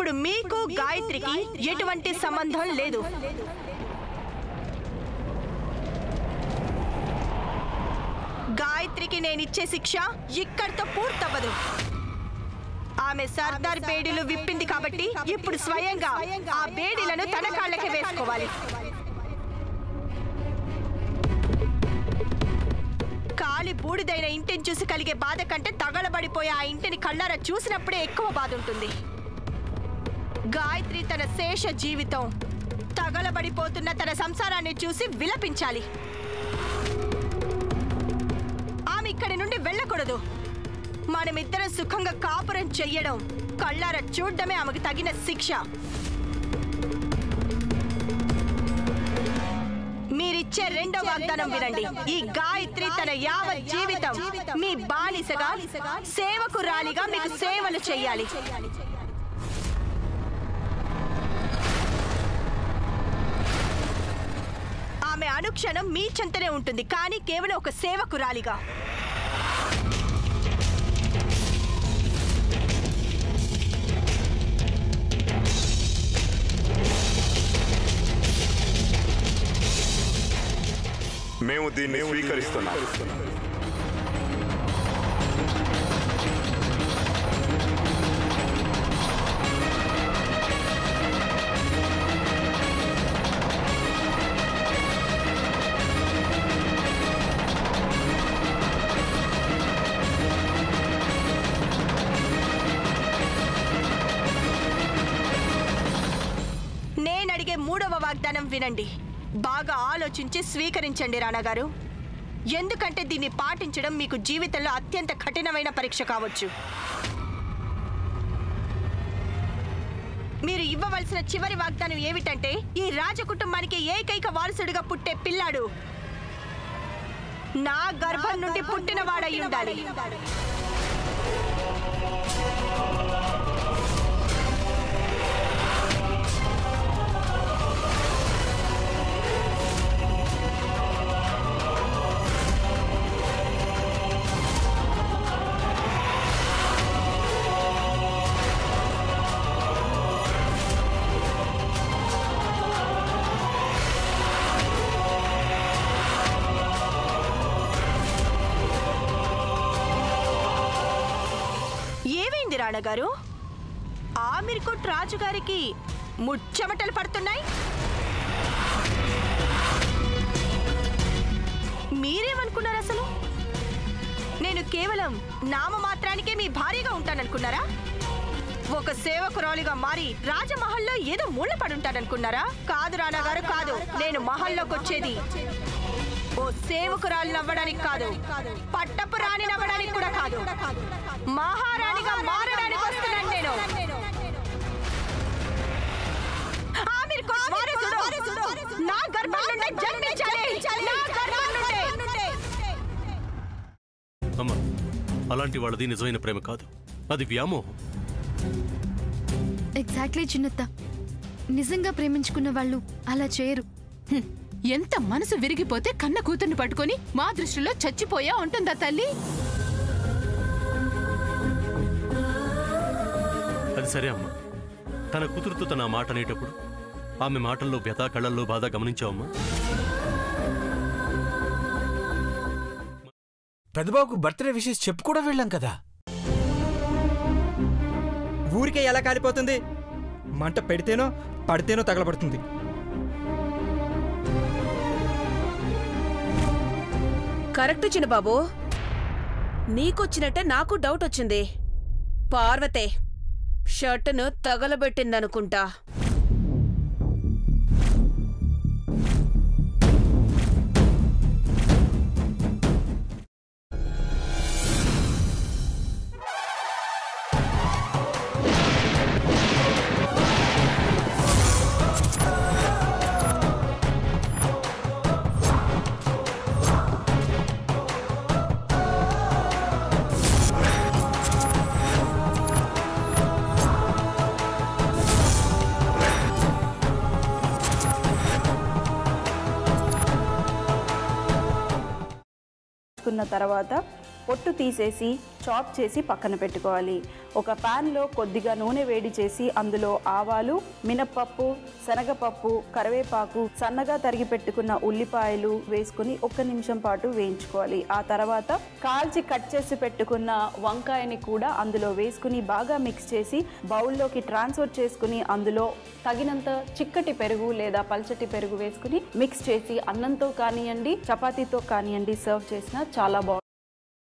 ఇప్పుడు మీకు గాయత్రికి ఎటువంటి సంబంధం లేదు. గాయత్రికి నేనిచ్చే శిక్ష ఇక్కడితో పూర్తవ్వదు. ఆమె సర్దార్ బేడీలు విప్పింది కాబట్టి ఇప్పుడు స్వయంగా ఆ బేడీలను తన కాళ్ళకే వేసుకోవాలి. కాలి బూడిదైన ఇంటిని చూసి కలిగే బాధ కంటే తగలబడిపోయే ఆ ఇంటిని కళ్ళారా చూసినప్పుడే ఎక్కువ బాధ ఉంటుంది. గాయత్రి తన శేష జీవితం తగలబడిపోతున్న తన సంసారాన్ని చూసి విలపించాలి. ఆమె ఇక్కడి నుండి వెళ్ళకూడదు. మనమిద్దరం సుఖంగా కాపురం చెయ్యడం, కళ్ళారా చూడడమే ఆమెకు తగిన శిక్ష. మీరిచ్చే రెండో వాగ్దానం వినండి. ఈ గాయత్రి తన యావత్ జీవితం మీ బానిసగా, సేవకురాలిగా మీకు సేవలు చెయ్యాలి. ఆమె అనుక్షణం మీ చెంతనే ఉంటుంది, కానీ కేవలం ఒక సేవకురాలిగా. మేము దీన్ని స్వీకరిస్తున్నాం. నేనడిగే మూడవ వాగ్దానం వినండి. బాగా ఆలోచించి స్వీకరించండి రాణాగారు. ఎందుకంటే దీన్ని పాటించడం మీకు జీవితంలో అత్యంత కఠినమైన పరీక్ష కావచ్చు. మీరు ఇవ్వవలసిన చివరి వాగ్దానం ఏమిటంటే, ఈ రాజకుటుంబానికి ఏకైక వారసుడిగా పుట్టే పిల్లాడు నా గర్భం నుండి పుట్టినవాడై ఉండాలి. రాణగారు, ఆమిర్కోట్ రాజుగారికి ముచ్చెమటలు పడుతున్నాయి. మీరేమనుకున్నారు అసలు? నేను కేవలం నామమాత్రానికే మీ భార్యగా ఉంటాననుకున్నారా? ఒక సేవకురాలిగా మారి రాజమహల్లో ఏదో మూల పడుంటాననుకున్నారా? కాదు రాణగారు, కాదు. నేను మహల్లోకి వచ్చేది ఓ సేవకురాలిని అవ్వడానికి కాదు, పట్టపు రాణిని అవ్వడానికి కూడా కాదు, మహారాణిగా మారడానికి వస్తున్నాను నేను. నా గర్భం నుండి జన్మించాలి. అమ్మా, అలాంటి వాళ్ళది నిజమైన ప్రేమ కాదు, అది వ్యామోహం. ఎగ్జాక్ట్లీ చిన్నత్త. నిజంగా ప్రేమించుకున్న వాళ్ళు అలా చేయరు. ఎంత మనసు విరిగిపోతే కన్న కూతుర్ని పట్టుకొని మా దృష్టిలో చచ్చిపోయా ఉంటుందా తల్లి? అది సరే అమ్మా, తన కూతురుతో తన మాట అనేటప్పుడు ఆమె మాటల్లో వ్యథ, కళ్ళల్లో బాధ గమనించావమ్మా? పెద్దబాబుకు బర్త్డే విషెస్ చెప్పు కూడా వెళ్ళాం కదా. ఊరికే ఎలా కాలిపోతుంది? మంట పెడితేనో పడితేనో తగలబడుతుంది. కరెక్ట్ చిన్నబాబు, నీకొచ్చినట్టే నాకు డౌట్ వచ్చింది. పార్వతే షర్టును తగలబెట్టిందనుకుంటా. తర్వాత పొట్టు తీసేసి చాప్ చేసి పక్కన పెట్టుకోవాలి. ఒక ప్యాన్లో కొద్దిగా నూనె వేడి చేసి అందులో ఆవాలు, మినప్పప్పు, శనగపప్పు, కరివేపాకు, సన్నగా తరిగి పెట్టుకున్న ఉల్లిపాయలు వేసుకుని 1 నిమిషం పాటు వేయించుకోవాలి. ఆ తర్వాత కాల్చి కట్ చేసి పెట్టుకున్న వంకాయని కూడా అందులో వేసుకుని బాగా మిక్స్ చేసి బౌల్లోకి ట్రాన్స్ఫర్ చేసుకుని అందులో తగినంత చిక్కటి పెరుగు లేదా పల్చటి పెరుగు వేసుకుని మిక్స్ చేసి అన్నంతో కానివ్వండి, చపాతీతో కానివ్వండి సర్వ్ చేసినా చాలా బాగుంటుంది.